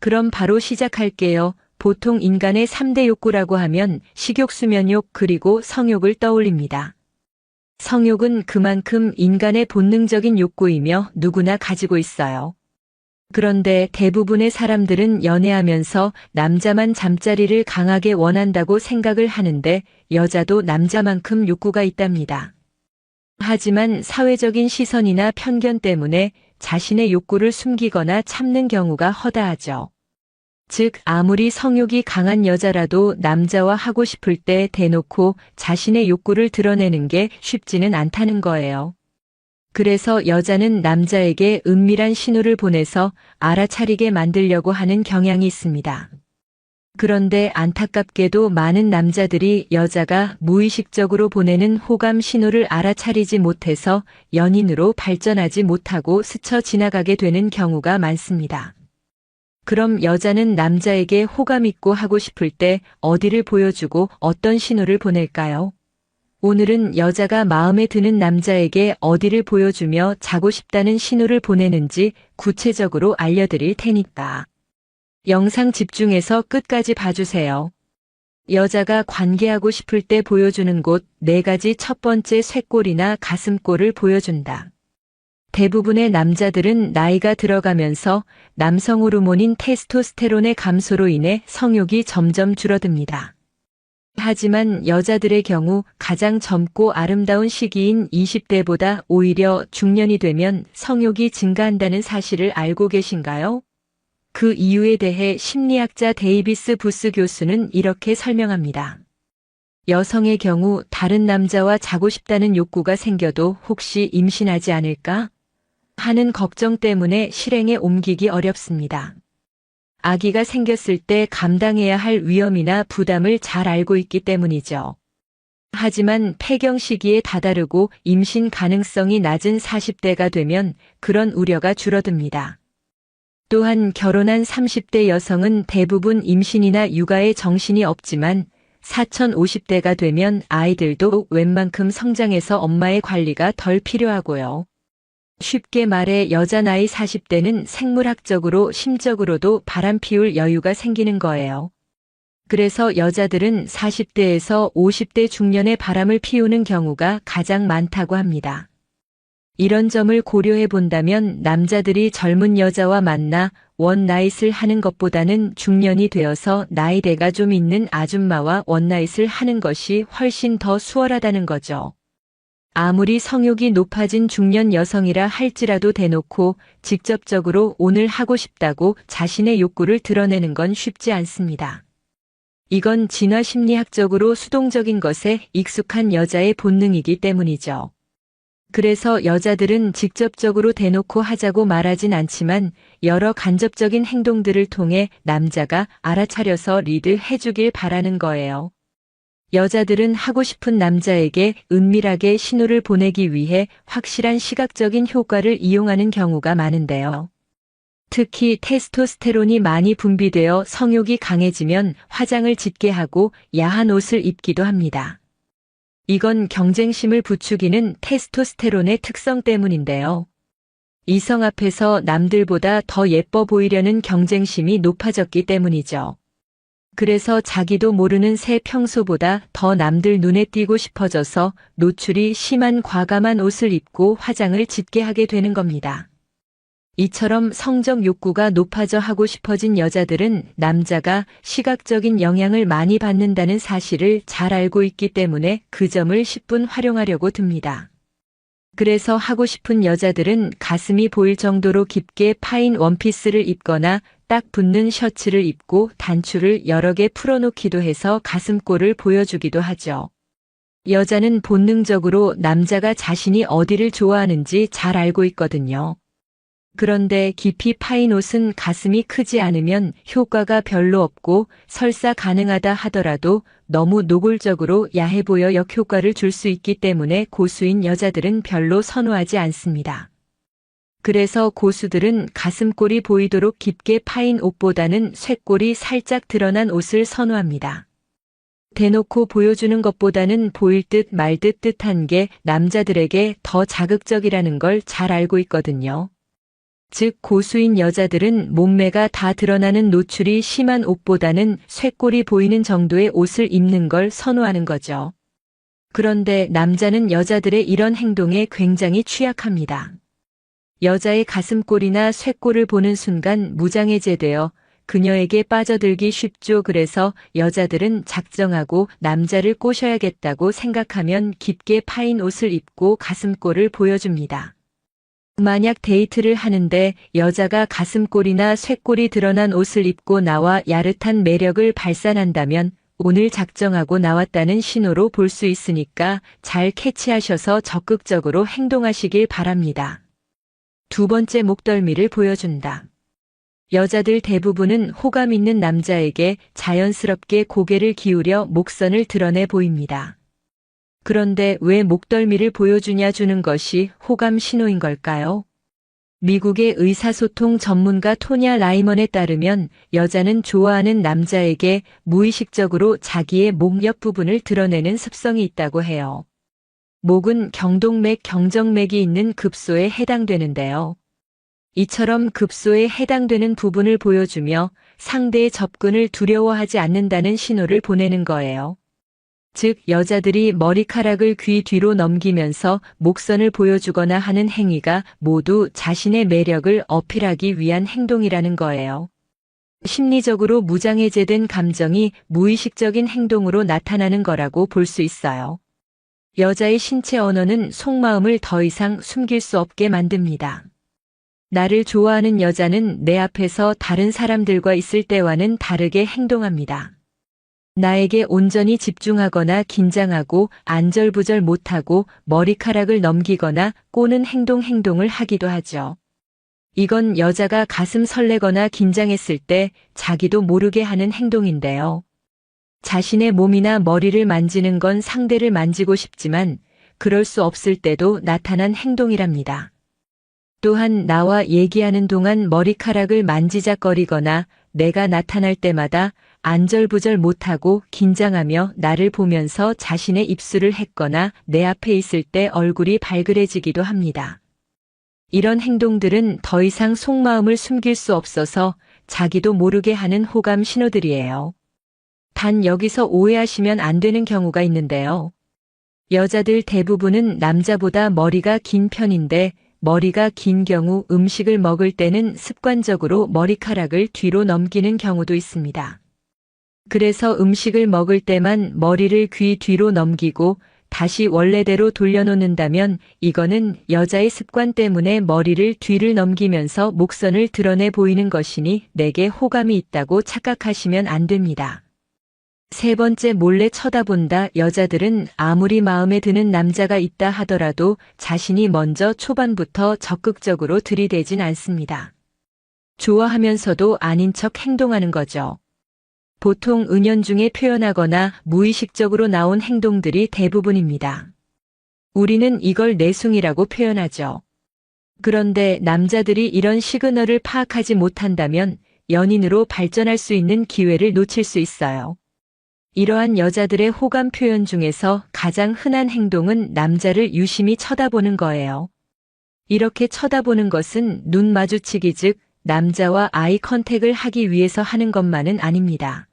그럼 바로 시작할게요. 보통 인간의 3대 욕구라고 하면 식욕, 수면욕, 그리고 성욕을 떠올립니다. 성욕은 그만큼 인간의 본능적인 욕구이며 누구나 가지고 있어요. 그런데 대부분의 사람들은 연애하면서 남자만 잠자리를 강하게 원한다고 생각을 하는데 여자도 남자만큼 욕구가 있답니다. 하지만 사회적인 시선이나 편견 때문에 자신의 욕구를 숨기거나 참는 경우가 허다하죠. 즉, 아무리 성욕이 강한 여자라도 남자와 하고 싶을 때 대놓고 자신의 욕구를 드러내는 게 쉽지는 않다는 거예요. 그래서 여자는 남자에게 은밀한 신호를 보내서 알아차리게 만들려고 하는 경향이 있습니다. 그런데 안타깝게도 많은 남자들이 여자가 무의식적으로 보내는 호감 신호를 알아차리지 못해서 연인으로 발전하지 못하고 스쳐 지나가게 되는 경우가 많습니다. 그럼 여자는 남자에게 호감 있고 하고 싶을 때 어디를 보여주고 어떤 신호를 보낼까요? 오늘은 여자가 마음에 드는 남자에게 어디를 보여주며 자고 싶다는 신호를 보내는지 구체적으로 알려드릴 테니까. 영상 집중해서 끝까지 봐주세요. 여자가 관계하고 싶을 때 보여주는 곳 4가지. 첫 번째, 쇄골이나 가슴골을 보여준다. 대부분의 남자들은 나이가 들어가면서 남성 호르몬인 테스토스테론의 감소로 인해 성욕이 점점 줄어듭니다. 하지만 여자들의 경우 가장 젊고 아름다운 시기인 20대보다 오히려 중년이 되면 성욕이 증가한다는 사실을 알고 계신가요? 그 이유에 대해 심리학자 데이비스 부스 교수는 이렇게 설명합니다. 여성의 경우 다른 남자와 자고 싶다는 욕구가 생겨도 혹시 임신하지 않을까 하는 걱정 때문에 실행에 옮기기 어렵습니다. 아기가 생겼을 때 감당해야 할 위험이나 부담을 잘 알고 있기 때문이죠. 하지만 폐경 시기에 다다르고 임신 가능성이 낮은 40대가 되면 그런 우려가 줄어듭니다. 또한 결혼한 30대 여성은 대부분 임신이나 육아에 정신이 없지만 4050대가 되면 아이들도 웬만큼 성장해서 엄마의 관리가 덜 필요하고요. 쉽게 말해 여자 나이 40대는 생물학적으로 심적으로도 바람 피울 여유가 생기는 거예요. 그래서 여자들은 40대에서 50대 중년에 바람을 피우는 경우가 가장 많다고 합니다. 이런 점을 고려해 본다면 남자들이 젊은 여자와 만나 원나잇을 하는 것보다는 중년이 되어서 나이대가 좀 있는 아줌마와 원나잇을 하는 것이 훨씬 더 수월하다는 거죠. 아무리 성욕이 높아진 중년 여성이라 할지라도 대놓고 직접적으로 오늘 하고 싶다고 자신의 욕구를 드러내는 건 쉽지 않습니다. 이건 진화 심리학적으로 수동적인 것에 익숙한 여자의 본능이기 때문이죠. 그래서 여자들은 직접적으로 대놓고 하자고 말하진 않지만 여러 간접적인 행동들을 통해 남자가 알아차려서 리드해주길 바라는 거예요. 여자들은 하고 싶은 남자에게 은밀하게 신호를 보내기 위해 확실한 시각적인 효과를 이용하는 경우가 많은데요. 특히 테스토스테론이 많이 분비되어 성욕이 강해지면 화장을 짙게 하고 야한 옷을 입기도 합니다. 이건 경쟁심을 부추기는 테스토스테론의 특성 때문인데요. 이성 앞에서 남들보다 더 예뻐 보이려는 경쟁심이 높아졌기 때문이죠. 그래서 자기도 모르는 새 평소보다 더 남들 눈에 띄고 싶어져서 노출이 심한 과감한 옷을 입고 화장을 짙게 하게 되는 겁니다. 이처럼 성적 욕구가 높아져 하고 싶어진 여자들은 남자가 시각적인 영향을 많이 받는다는 사실을 잘 알고 있기 때문에 그 점을 10분 활용하려고 듭니다. 그래서 하고 싶은 여자들은 가슴이 보일 정도로 깊게 파인 원피스를 입거나 딱 붙는 셔츠를 입고 단추를 여러 개 풀어놓기도 해서 가슴골을 보여주기도 하죠. 여자는 본능적으로 남자가 자신이 어디를 좋아하는지 잘 알고 있거든요. 그런데 깊이 파인 옷은 가슴이 크지 않으면 효과가 별로 없고 설사 가능하다 하더라도 너무 노골적으로 야해 보여 역효과를 줄 수 있기 때문에 고수인 여자들은 별로 선호하지 않습니다. 그래서 고수들은 가슴골이 보이도록 깊게 파인 옷보다는 쇄골이 살짝 드러난 옷을 선호합니다. 대놓고 보여주는 것보다는 보일 듯 말 듯 뜻한 게 남자들에게 더 자극적이라는 걸 잘 알고 있거든요. 즉 고수인 여자들은 몸매가 다 드러나는 노출이 심한 옷보다는 쇄골이 보이는 정도의 옷을 입는 걸 선호하는 거죠. 그런데 남자는 여자들의 이런 행동에 굉장히 취약합니다. 여자의 가슴골이나 쇄골을 보는 순간 무장해제되어 그녀에게 빠져들기 쉽죠. 그래서 여자들은 작정하고 남자를 꼬셔야겠다고 생각하면 깊게 파인 옷을 입고 가슴골을 보여줍니다. 만약 데이트를 하는데 여자가 가슴골이나 쇄골이 드러난 옷을 입고 나와 야릇한 매력을 발산한다면 오늘 작정하고 나왔다는 신호로 볼 수 있으니까 잘 캐치하셔서 적극적으로 행동하시길 바랍니다. 두 번째, 목덜미를 보여준다. 여자들 대부분은 호감 있는 남자에게 자연스럽게 고개를 기울여 목선을 드러내 보입니다. 그런데 왜 목덜미를 보여주냐 주는 것이 호감 신호인 걸까요? 미국의 의사소통 전문가 토냐 라이먼에 따르면 여자는 좋아하는 남자에게 무의식적으로 자기의 목 옆부분을 드러내는 습성이 있다고 해요. 목은 경동맥, 경정맥이 있는 급소에 해당되는데요. 이처럼 급소에 해당되는 부분을 보여주며 상대의 접근을 두려워하지 않는다는 신호를 보내는 거예요. 즉 여자들이 머리카락을 귀 뒤로 넘기면서 목선을 보여주거나 하는 행위가 모두 자신의 매력을 어필하기 위한 행동이라는 거예요. 심리적으로 무장해제된 감정이 무의식적인 행동으로 나타나는 거라고 볼 수 있어요. 여자의 신체 언어는 속마음을 더 이상 숨길 수 없게 만듭니다. 나를 좋아하는 여자는 내 앞에서 다른 사람들과 있을 때와는 다르게 행동합니다. 나에게 온전히 집중하거나 긴장하고 안절부절 못하고 머리카락을 넘기거나 꼬는 행동을 하기도 하죠. 이건 여자가 가슴 설레거나 긴장했을 때 자기도 모르게 하는 행동인데요. 자신의 몸이나 머리를 만지는 건 상대를 만지고 싶지만 그럴 수 없을 때도 나타난 행동이랍니다. 또한 나와 얘기하는 동안 머리카락을 만지작거리거나 내가 나타날 때마다 안절부절 못하고 긴장하며 나를 보면서 자신의 입술을 했거나 내 앞에 있을 때 얼굴이 발그레지기도 합니다. 이런 행동들은 더 이상 속마음을 숨길 수 없어서 자기도 모르게 하는 호감 신호들이에요. 단 여기서 오해하시면 안 되는 경우가 있는데요. 여자들 대부분은 남자보다 머리가 긴 편인데 머리가 긴 경우 음식을 먹을 때는 습관적으로 머리카락을 뒤로 넘기는 경우도 있습니다. 그래서 음식을 먹을 때만 머리를 귀 뒤로 넘기고 다시 원래대로 돌려놓는다면 이거는 여자의 습관 때문에 머리를 뒤를 넘기면서 목선을 드러내 보이는 것이니 내게 호감이 있다고 착각하시면 안 됩니다. 세 번째, 몰래 쳐다본다. 여자들은 아무리 마음에 드는 남자가 있다 하더라도 자신이 먼저 초반부터 적극적으로 들이대진 않습니다. 좋아하면서도 아닌 척 행동하는 거죠. 보통 은연중에 표현하거나 무의식적으로 나온 행동들이 대부분입니다. 우리는 이걸 내숭이라고 표현하죠. 그런데 남자들이 이런 시그널을 파악하지 못한다면 연인으로 발전할 수 있는 기회를 놓칠 수 있어요. 이러한 여자들의 호감 표현 중에서 가장 흔한 행동은 남자를 유심히 쳐다보는 거예요. 이렇게 쳐다보는 것은 눈 마주치기, 즉 남자와 아이 컨택을 하기 위해서 하는 것만은 아닙니다.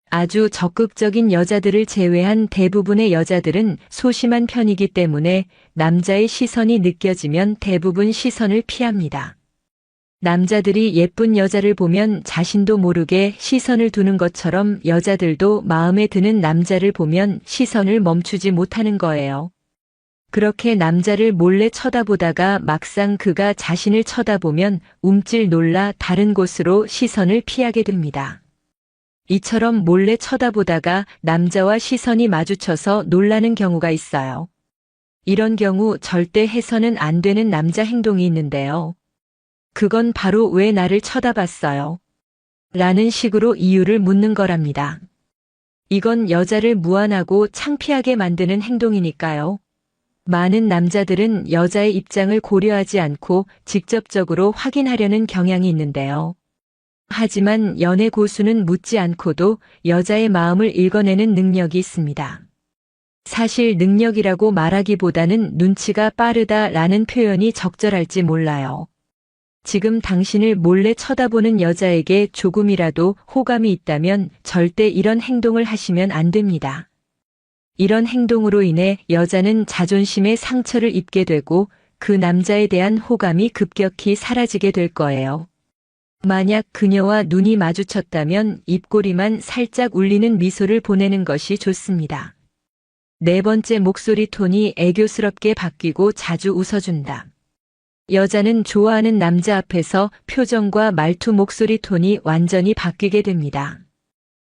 아주 적극적인 여자들을 제외한 대부분의 여자들은 소심한 편이기 때문에 남자의 시선이 느껴지면 대부분 시선을 피합니다. 남자들이 예쁜 여자를 보면 자신도 모르게 시선을 두는 것처럼 여자들도 마음에 드는 남자를 보면 시선을 멈추지 못하는 거예요. 그렇게 남자를 몰래 쳐다보다가 막상 그가 자신을 쳐다보면 움찔 놀라 다른 곳으로 시선을 피하게 됩니다. 이처럼 몰래 쳐다보다가 남자와 시선이 마주쳐서 놀라는 경우가 있어요. 이런 경우 절대 해서는 안 되는 남자 행동이 있는데요. 그건 바로 왜 나를 쳐다봤어요? 라는 식으로 이유를 묻는 거랍니다. 이건 여자를 무안하고 창피하게 만드는 행동이니까요. 많은 남자들은 여자의 입장을 고려하지 않고 직접적으로 확인하려는 경향이 있는데요. 하지만 연애 고수는 묻지 않고도 여자의 마음을 읽어내는 능력이 있습니다. 사실 능력이라고 말하기보다는 눈치가 빠르다라는 표현이 적절할지 몰라요. 지금 당신을 몰래 쳐다보는 여자에게 조금이라도 호감이 있다면 절대 이런 행동을 하시면 안 됩니다. 이런 행동으로 인해 여자는 자존심에 상처를 입게 되고 그 남자에 대한 호감이 급격히 사라지게 될 거예요. 만약 그녀와 눈이 마주쳤다면 입꼬리만 살짝 울리는 미소를 보내는 것이 좋습니다. 네 번째, 목소리 톤이 애교스럽게 바뀌고 자주 웃어준다. 여자는 좋아하는 남자 앞에서 표정과 말투, 목소리 톤이 완전히 바뀌게 됩니다.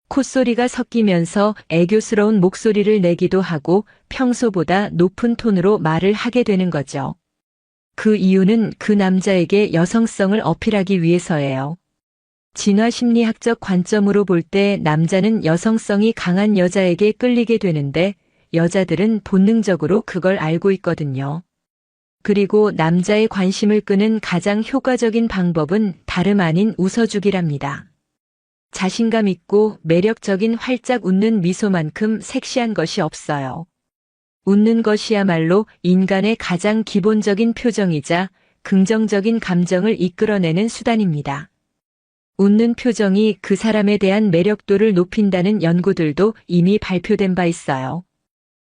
콧소리가 섞이면서 애교스러운 목소리를 내기도 하고 평소보다 높은 톤으로 말을 하게 되는 거죠. 그 이유는 그 남자에게 여성성을 어필하기 위해서예요. 진화 심리학적 관점으로 볼 때 남자는 여성성이 강한 여자에게 끌리게 되는데 여자들은 본능적으로 그걸 알고 있거든요. 그리고 남자의 관심을 끄는 가장 효과적인 방법은 다름 아닌 웃어주기랍니다. 자신감 있고 매력적인 활짝 웃는 미소만큼 섹시한 것이 없어요. 웃는 것이야말로 인간의 가장 기본적인 표정이자 긍정적인 감정을 이끌어내는 수단입니다. 웃는 표정이 그 사람에 대한 매력도를 높인다는 연구들도 이미 발표된 바 있어요.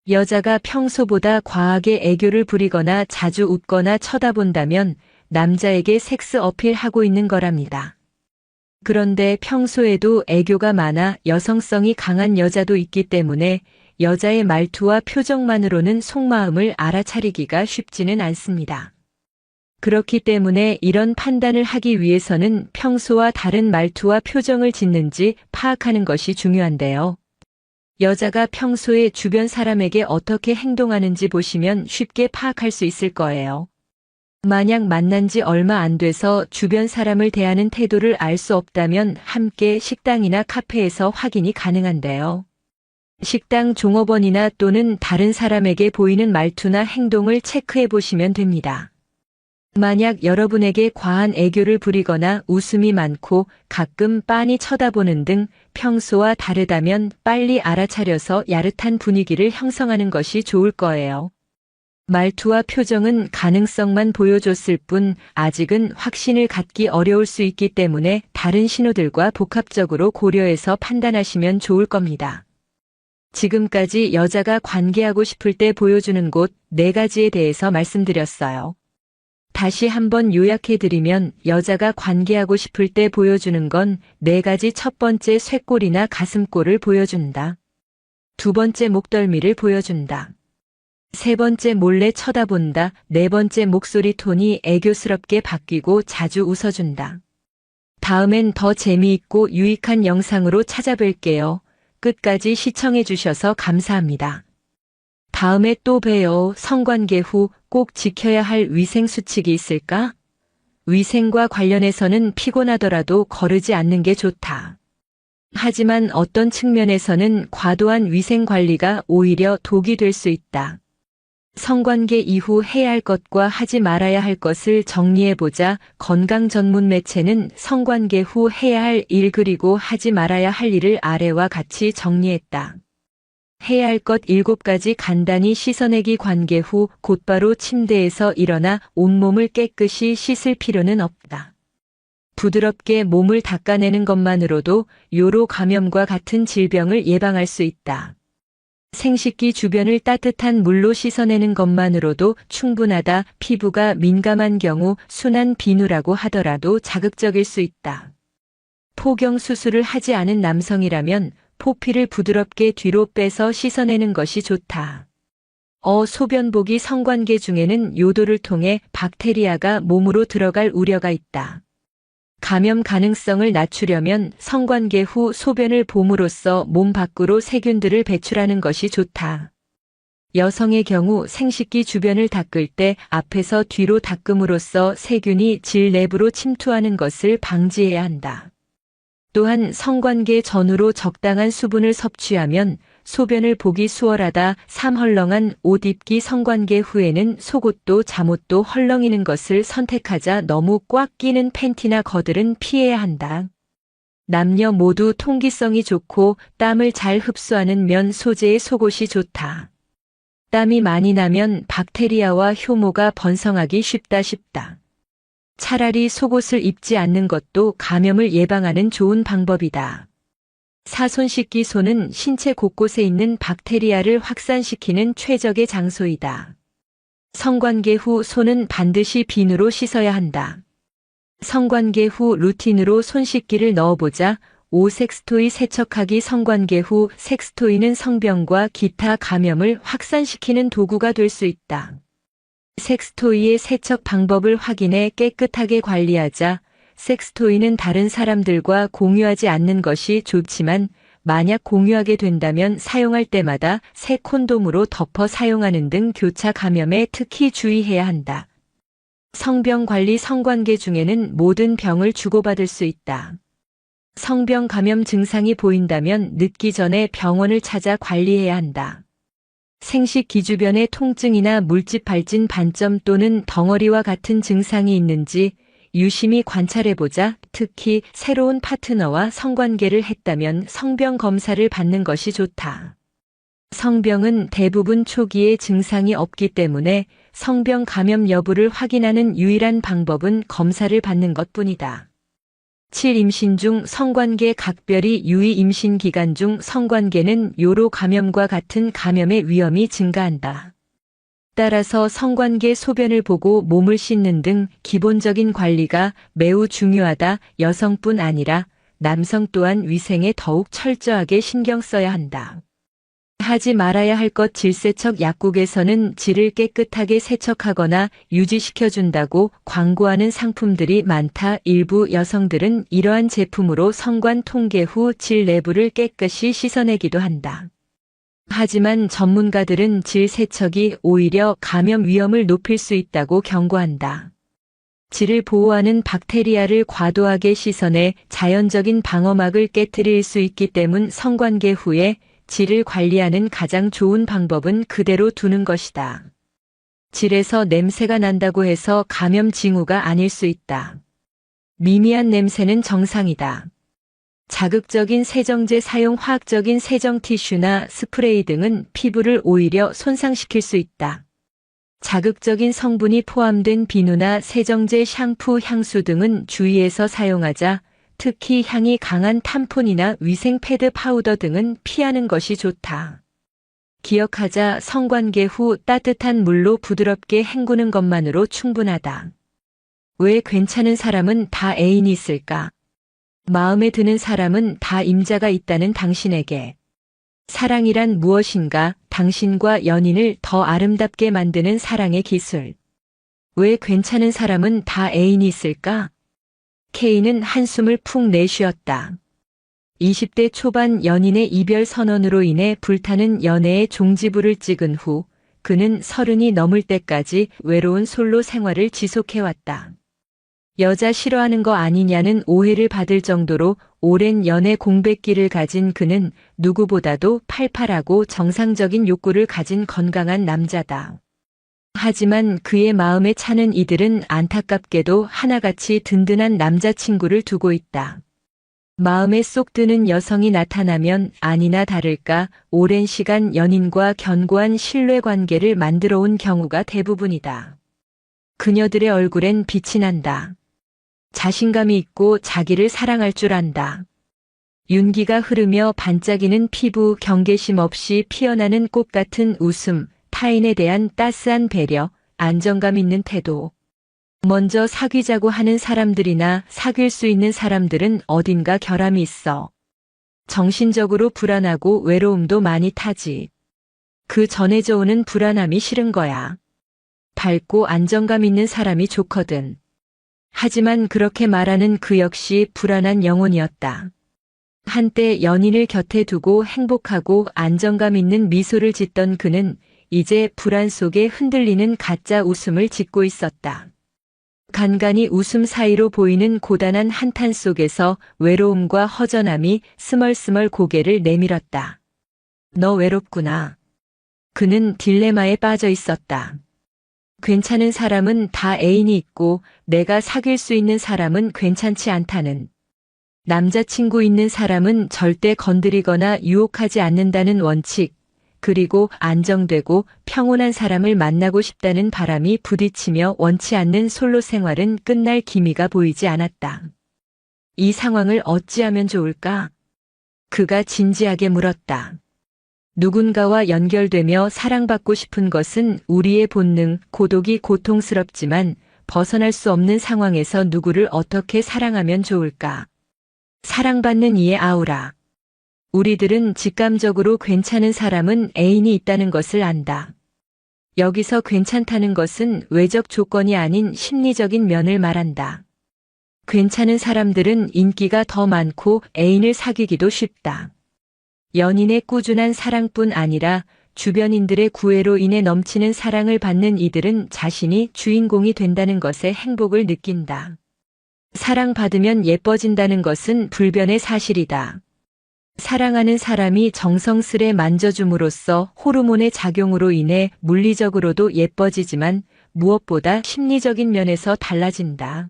여자가 평소보다 과하게 애교를 부리거나 자주 웃거나 쳐다본다면 남자에게 섹스 어필하고 있는 거랍니다. 그런데 평소에도 애교가 많아 여성성이 강한 여자도 있기 때문에 여자의 말투와 표정만으로는 속마음을 알아차리기가 쉽지는 않습니다. 그렇기 때문에 이런 판단을 하기 위해서는 평소와 다른 말투와 표정을 짓는지 파악하는 것이 중요한데요. 여자가 평소에 주변 사람에게 어떻게 행동하는지 보시면 쉽게 파악할 수 있을 거예요. 만약 만난 지 얼마 안 돼서 주변 사람을 대하는 태도를 알 수 없다면 함께 식당이나 카페에서 확인이 가능한데요. 식당 종업원이나 또는 다른 사람에게 보이는 말투나 행동을 체크해 보시면 됩니다. 만약 여러분에게 과한 애교를 부리거나 웃음이 많고 가끔 빤히 쳐다보는 등 평소와 다르다면 빨리 알아차려서 야릇한 분위기를 형성하는 것이 좋을 거예요. 말투와 표정은 가능성만 보여줬을 뿐 아직은 확신을 갖기 어려울 수 있기 때문에 다른 신호들과 복합적으로 고려해서 판단하시면 좋을 겁니다. 지금까지 여자가 관계하고 싶을 때 보여주는 곳 4가지에 대해서 말씀드렸어요. 다시 한번 요약해드리면 여자가 관계하고 싶을 때 보여주는 건 4가지. 첫 번째, 쇄골이나 가슴골을 보여준다. 두 번째, 목덜미를 보여준다. 세 번째, 몰래 쳐다본다. 네 번째, 목소리 톤이 애교스럽게 바뀌고 자주 웃어준다. 다음엔 더 재미있고 유익한 영상으로 찾아뵐게요. 끝까지 시청해주셔서 감사합니다. 다음에 또 봬요. 성관계 후 꼭 지켜야 할 위생 수칙이 있을까? 위생과 관련해서는 피곤하더라도 거르지 않는 게 좋다. 하지만 어떤 측면에서는 과도한 위생 관리가 오히려 독이 될 수 있다. 성관계 이후 해야 할 것과 하지 말아야 할 것을 정리해보자. 건강 전문 매체는 성관계 후 해야 할 일 그리고 하지 말아야 할 일을 아래와 같이 정리했다. 해야 할 것 7가지. 간단히 씻어내기. 관계 후 곧바로 침대에서 일어나 온몸을 깨끗이 씻을 필요는 없다. 부드럽게 몸을 닦아내는 것만으로도 요로 감염과 같은 질병을 예방할 수 있다. 생식기 주변을 따뜻한 물로 씻어내는 것만으로도 충분하다. 피부가 민감한 경우 순한 비누라고 하더라도 자극적일 수 있다. 포경 수술을 하지 않은 남성이라면 포피를 부드럽게 뒤로 빼서 씻어내는 것이 좋다. 소변복이 성관계 중에는 요도를 통해 박테리아가 몸으로 들어갈 우려가 있다. 감염 가능성을 낮추려면 성관계 후 소변을 봄으로써 몸 밖으로 세균들을 배출하는 것이 좋다. 여성의 경우 생식기 주변을 닦을 때 앞에서 뒤로 닦음으로써 세균이 질 내부로 침투하는 것을 방지해야 한다. 또한 성관계 전후로 적당한 수분을 섭취하면 소변을 보기 수월하다. 3. 헐렁한 옷 입기. 성관계 후에는 속옷도 잠옷도 헐렁이는 것을 선택하자. 너무 꽉 끼는 팬티나 겉들은 피해야 한다. 남녀 모두 통기성이 좋고 땀을 잘 흡수하는 면 소재의 속옷이 좋다. 땀이 많이 나면 박테리아와 효모가 번성하기 쉽다. 차라리 속옷을 입지 않는 것도 감염을 예방하는 좋은 방법이다. 사손 씻기 손은 신체 곳곳에 있는 박테리아를 확산시키는 최적의 장소이다. 성관계 후 손은 반드시 비누로 씻어야 한다. 성관계 후 루틴으로 손 씻기를 넣어보자. 5. 섹스토이 세척하기. 성관계 후 섹스토이는 성병과 기타 감염을 확산시키는 도구가 될 수 있다. 섹스토이의 세척 방법을 확인해 깨끗하게 관리하자. 섹스토이는 다른 사람들과 공유하지 않는 것이 좋지만 만약 공유하게 된다면 사용할 때마다 새 콘돔으로 덮어 사용하는 등 교차 감염에 특히 주의해야 한다. 성병 관리. 성관계 중에는 모든 병을 주고받을 수 있다. 성병 감염 증상이 보인다면 늦기 전에 병원을 찾아 관리해야 한다. 생식기 주변의 통증이나 물집 발진 반점 또는 덩어리와 같은 증상이 있는지 유심히 관찰해보자. 특히 새로운 파트너와 성관계를 했다면 성병 검사를 받는 것이 좋다. 성병은 대부분 초기에 증상이 없기 때문에 성병 감염 여부를 확인하는 유일한 방법은 검사를 받는 것뿐이다. 7. 임신 중 성관계 각별히 유의. 임신 기간 중 성관계는 요로 감염과 같은 감염의 위험이 증가한다. 따라서 성관계 소변을 보고 몸을 씻는 등 기본적인 관리가 매우 중요하다. 여성뿐 아니라 남성 또한 위생에 더욱 철저하게 신경 써야 한다. 하지 말아야 할 것. 질세척. 약국에서는 질을 깨끗하게 세척하거나 유지시켜준다고 광고하는 상품들이 많다. 일부 여성들은 이러한 제품으로 성관 통계 후 질 내부를 깨끗이 씻어내기도 한다. 하지만 전문가들은 질 세척이 오히려 감염 위험을 높일 수 있다고 경고한다. 질을 보호하는 박테리아를 과도하게 씻어내 자연적인 방어막을 깨뜨릴 수 있기 때문 성관계 후에 질을 관리하는 가장 좋은 방법은 그대로 두는 것이다. 질에서 냄새가 난다고 해서 감염 징후가 아닐 수 있다. 미미한 냄새는 정상이다. 자극적인 세정제 사용. 화학적인 세정 티슈나 스프레이 등은 피부를 오히려 손상시킬 수 있다. 자극적인 성분이 포함된 비누나 세정제, 샴푸, 향수 등은 주의해서 사용하자. 특히 향이 강한 탐폰이나 위생 패드 파우더 등은 피하는 것이 좋다. 기억하자. 성관계 후 따뜻한 물로 부드럽게 헹구는 것만으로 충분하다. 왜 괜찮은 사람은 다 애인이 있을까? 마음에 드는 사람은 다 임자가 있다는 당신에게. 사랑이란 무엇인가? 당신과 연인을 더 아름답게 만드는 사랑의 기술. 왜 괜찮은 사람은 다 애인이 있을까? K는 한숨을 푹 내쉬었다. 20대 초반 연인의 이별 선언으로 인해 불타는 연애의 종지부를 찍은 후 그는 30이 넘을 때까지 외로운 솔로 생활을 지속해왔다. 여자 싫어하는 거 아니냐는 오해를 받을 정도로 오랜 연애 공백기를 가진 그는 누구보다도 팔팔하고 정상적인 욕구를 가진 건강한 남자다. 하지만 그의 마음에 차는 이들은 안타깝게도 하나같이 든든한 남자친구를 두고 있다. 마음에 쏙 드는 여성이 나타나면 아니나 다를까 오랜 시간 연인과 견고한 신뢰관계를 만들어 온 경우가 대부분이다. 그녀들의 얼굴엔 빛이 난다. 자신감이 있고 자기를 사랑할 줄 안다. 윤기가 흐르며 반짝이는 피부, 경계심 없이 피어나는 꽃 같은 웃음, 타인에 대한 따스한 배려, 안정감 있는 태도. 먼저 사귀자고 하는 사람들이나 사귈 수 있는 사람들은 어딘가 결함이 있어. 정신적으로 불안하고 외로움도 많이 타지. 그 전해져 오는 불안함이 싫은 거야. 밝고 안정감 있는 사람이 좋거든. 하지만 그렇게 말하는 그 역시 불안한 영혼이었다. 한때 연인을 곁에 두고 행복하고 안정감 있는 미소를 짓던 그는 이제 불안 속에 흔들리는 가짜 웃음을 짓고 있었다. 간간히 웃음 사이로 보이는 고단한 한탄 속에서 외로움과 허전함이 스멀스멀 고개를 내밀었다. 너 외롭구나. 그는 딜레마에 빠져 있었다. 괜찮은 사람은 다 애인이 있고 내가 사귈 수 있는 사람은 괜찮지 않다는. 남자친구 있는 사람은 절대 건드리거나 유혹하지 않는다는 원칙. 그리고 안정되고 평온한 사람을 만나고 싶다는 바람이 부딪히며 원치 않는 솔로 생활은 끝날 기미가 보이지 않았다. 이 상황을 어찌하면 좋을까? 그가 진지하게 물었다. 누군가와 연결되며 사랑받고 싶은 것은 우리의 본능, 고독이 고통스럽지만 벗어날 수 없는 상황에서 누구를 어떻게 사랑하면 좋을까? 사랑받는 이의 아우라. 우리들은 직감적으로 괜찮은 사람은 애인이 있다는 것을 안다. 여기서 괜찮다는 것은 외적 조건이 아닌 심리적인 면을 말한다. 괜찮은 사람들은 인기가 더 많고 애인을 사귀기도 쉽다. 연인의 꾸준한 사랑뿐 아니라 주변인들의 구애로 인해 넘치는 사랑을 받는 이들은 자신이 주인공이 된다는 것에 행복을 느낀다. 사랑받으면 예뻐진다는 것은 불변의 사실이다. 사랑하는 사람이 정성스레 만져줌으로써 호르몬의 작용으로 인해 물리적으로도 예뻐지지만 무엇보다 심리적인 면에서 달라진다.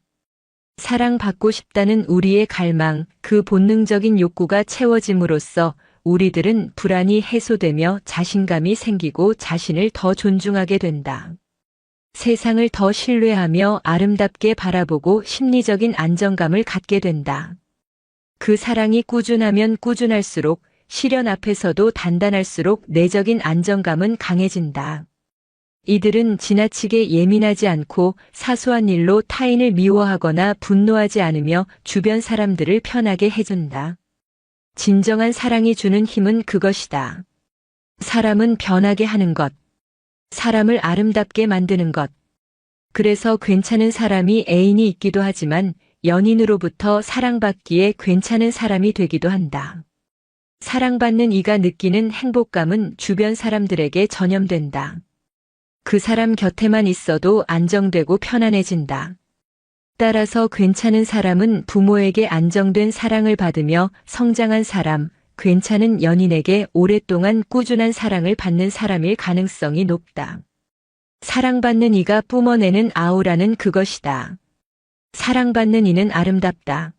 사랑받고 싶다는 우리의 갈망, 그 본능적인 욕구가 채워짐으로써 우리들은 불안이 해소되며 자신감이 생기고 자신을 더 존중하게 된다. 세상을 더 신뢰하며 아름답게 바라보고 심리적인 안정감을 갖게 된다. 그 사랑이 꾸준하면 꾸준할수록 시련 앞에서도 단단할수록 내적인 안정감은 강해진다. 이들은 지나치게 예민하지 않고 사소한 일로 타인을 미워하거나 분노하지 않으며 주변 사람들을 편하게 해준다. 진정한 사랑이 주는 힘은 그것이다. 사람은 변하게 하는 것. 사람을 아름답게 만드는 것. 그래서 괜찮은 사람이 애인이 있기도 하지만 연인으로부터 사랑받기에 괜찮은 사람이 되기도 한다. 사랑받는 이가 느끼는 행복감은 주변 사람들에게 전염된다. 그 사람 곁에만 있어도 안정되고 편안해진다. 따라서 괜찮은 사람은 부모에게 안정된 사랑을 받으며 성장한 사람, 괜찮은 연인에게 오랫동안 꾸준한 사랑을 받는 사람일 가능성이 높다. 사랑받는 이가 뿜어내는 아우라는 그것이다. 사랑받는 이는 아름답다.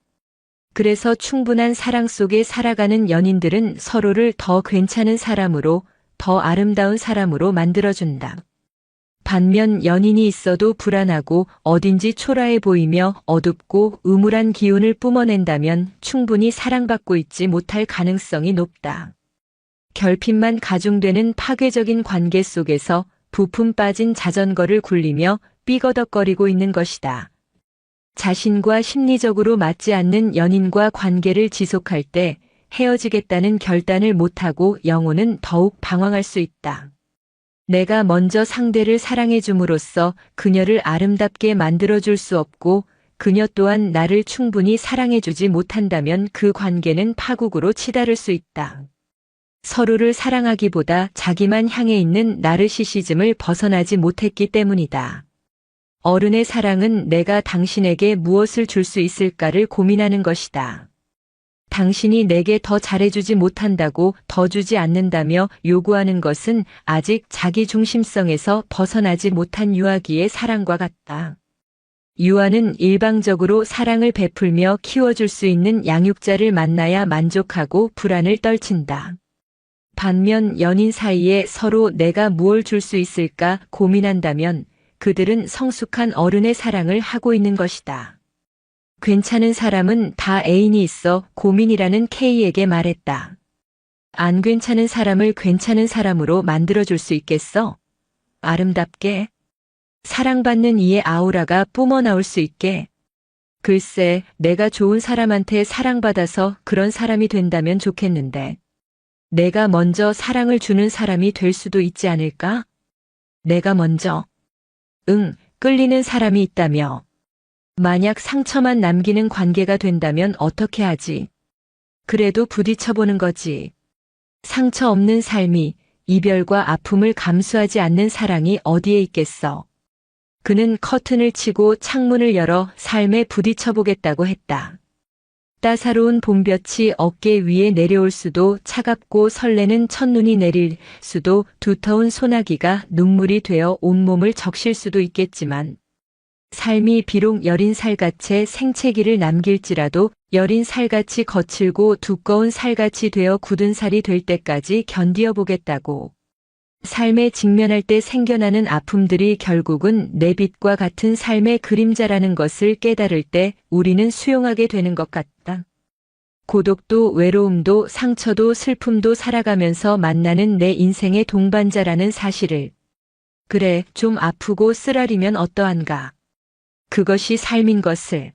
그래서 충분한 사랑 속에 살아가는 연인들은 서로를 더 괜찮은 사람으로, 더 아름다운 사람으로 만들어준다. 반면 연인이 있어도 불안하고 어딘지 초라해 보이며 어둡고 음울한 기운을 뿜어낸다면 충분히 사랑받고 있지 못할 가능성이 높다. 결핍만 가중되는 파괴적인 관계 속에서 부품 빠진 자전거를 굴리며 삐거덕거리고 있는 것이다. 자신과 심리적으로 맞지 않는 연인과 관계를 지속할 때 헤어지겠다는 결단을 못하고 영혼은 더욱 방황할 수 있다. 내가 먼저 상대를 사랑해 줌으로써 그녀를 아름답게 만들어줄 수 없고 그녀 또한 나를 충분히 사랑해 주지 못한다면 그 관계는 파국으로 치달을 수 있다. 서로를 사랑하기보다 자기만 향해 있는 나르시시즘을 벗어나지 못했기 때문이다. 어른의 사랑은 내가 당신에게 무엇을 줄 수 있을까를 고민하는 것이다. 당신이 내게 더 잘해주지 못한다고 더 주지 않는다며 요구하는 것은 아직 자기 중심성에서 벗어나지 못한 유아기의 사랑과 같다. 유아는 일방적으로 사랑을 베풀며 키워줄 수 있는 양육자를 만나야 만족하고 불안을 떨친다. 반면 연인 사이에 서로 내가 무엇을 줄 수 있을까 고민한다면 그들은 성숙한 어른의 사랑을 하고 있는 것이다. 괜찮은 사람은 다 애인이 있어 고민이라는 K에게 말했다. 안 괜찮은 사람을 괜찮은 사람으로 만들어줄 수 있겠어? 아름답게? 사랑받는 이의 아우라가 뿜어나올 수 있게? 글쎄, 내가 좋은 사람한테 사랑받아서 그런 사람이 된다면 좋겠는데. 내가 먼저 사랑을 주는 사람이 될 수도 있지 않을까? 내가 먼저. 끌리는 사람이 있다며. 만약 상처만 남기는 관계가 된다면 어떻게 하지? 그래도 부딪혀보는 거지. 상처 없는 삶이, 이별과 아픔을 감수하지 않는 사랑이 어디에 있겠어. 그는 커튼을 치고 창문을 열어 삶에 부딪혀보겠다고 했다. 따사로운 봄볕이 어깨 위에 내려올 수도 차갑고 설레는 첫눈이 내릴 수도 두터운 소나기가 눈물이 되어 온몸을 적실 수도 있겠지만 삶이 비록 여린 살갗에 생채기를 남길지라도 여린 살같이 거칠고 두꺼운 살같이 되어 굳은 살이 될 때까지 견디어 보겠다고. 삶에 직면할 때 생겨나는 아픔들이 결국은 내 빛과 같은 삶의 그림자라는 것을 깨달을 때 우리는 수용하게 되는 것 같다. 고독도 외로움도 상처도 슬픔도 살아가면서 만나는 내 인생의 동반자라는 사실을. 그래, 좀 아프고 쓰라리면 어떠한가. 그것이 삶인 것을.